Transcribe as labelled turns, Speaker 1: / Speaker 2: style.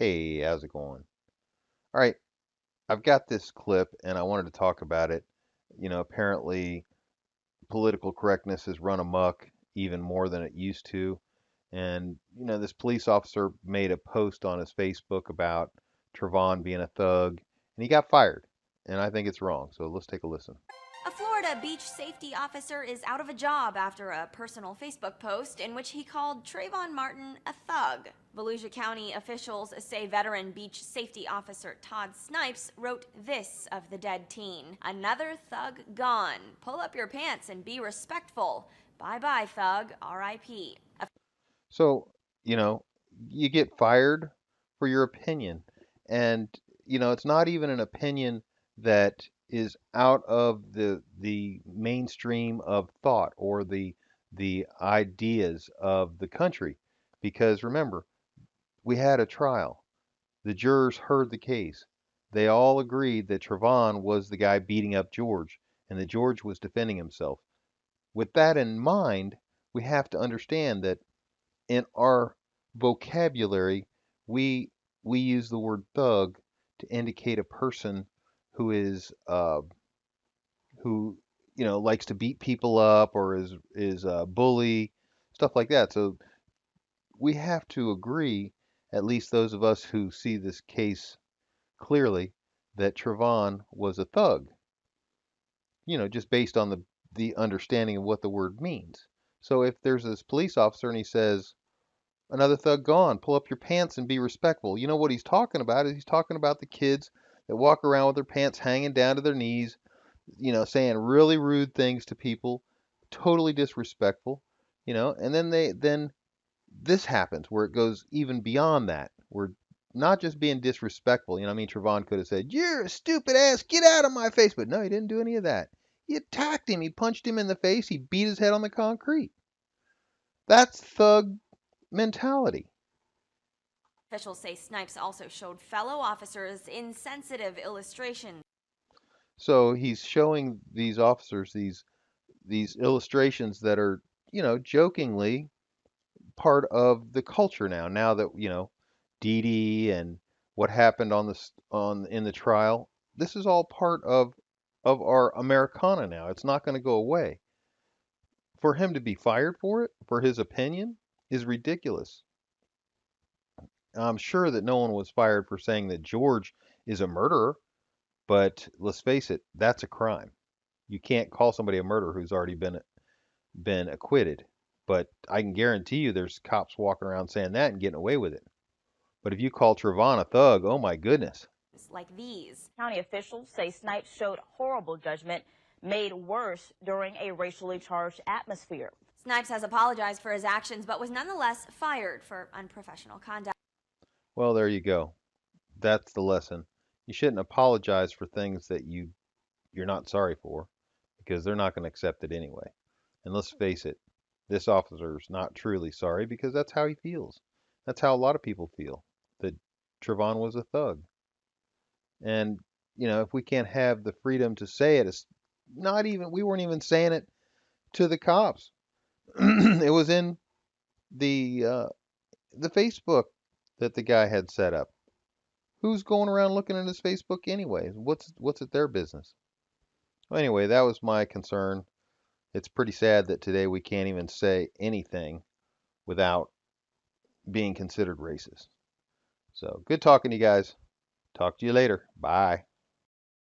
Speaker 1: Hey, how's it going? All right, I've got this clip and I wanted to talk about it. Apparently political correctness has run amok even more than it used to. And, this police officer made a post on his Facebook about Trayvon being a thug and he got fired. And I think it's wrong. So let's take a listen.
Speaker 2: A Florida beach safety officer is out of a job after a personal Facebook post in which he called Trayvon Martin a thug. Volusia County officials say veteran beach safety officer Todd Snipes wrote this of the dead teen: "Another thug gone. Pull up your pants and be respectful. Bye bye, thug. R.I.P."
Speaker 1: So, you know, you get fired for your opinion. And, it's not even an opinion that is out of the mainstream of thought or the ideas of the country. Because remember, we had a trial. The jurors heard the case. They all agreed that Trevon was the guy beating up George and that George was defending himself. With that in mind, we have to understand that in our vocabulary, we we use the word thug to indicate a person who is who likes to beat people up or is a bully, stuff like that. So we have to agree, at least those of us who see this case clearly, that Trevon was a thug. Just based on the understanding of what the word means. So if there's this police officer and he says, "Another thug gone. Pull up your pants and be respectful." You know what he's talking about is he's talking about the kids that walk around with their pants hanging down to their knees, saying really rude things to people, totally disrespectful, and then this happens where it goes even beyond that. We're not just being disrespectful. I mean, Trevon could have said, "You're a stupid ass, get out of my face," but no, he didn't do any of that. He attacked him, he punched him in the face, he beat his head on the concrete. That's thug mentality.
Speaker 2: Officials say Snipes also showed fellow officers insensitive illustrations.
Speaker 1: So he's showing these officers these illustrations that are, jokingly part of the culture now. Now that, Dee Dee and what happened on in the trial, this is all part of our Americana now. It's not going to go away. For him to be fired for it, for his opinion, is ridiculous. I'm sure that no one was fired for saying that George is a murderer, but let's face it, that's a crime. You can't call somebody a murderer who's already been acquitted. But I can guarantee you there's cops walking around saying that and getting away with it. But if you call Trayvon a thug, oh my goodness.
Speaker 2: Like these.
Speaker 3: County officials say Snipes showed horrible judgment, made worse during a racially charged atmosphere.
Speaker 2: Snipes has apologized for his actions, but was nonetheless fired for unprofessional conduct.
Speaker 1: Well, there you go. That's the lesson. You shouldn't apologize for things that you're not sorry for because they're not going to accept it anyway. And let's face it, this officer's not truly sorry because that's how he feels. That's how a lot of people feel, that Trayvon was a thug. And, if we can't have the freedom to say it, it's not even, we weren't even saying it to the cops. It was in the Facebook that the guy had set up. Who's going around looking at his Facebook anyway? What's it their business? Well, anyway, that was my concern. It's pretty sad that today we can't even say anything without being considered racist. So good talking to you guys. Talk to you later. Bye.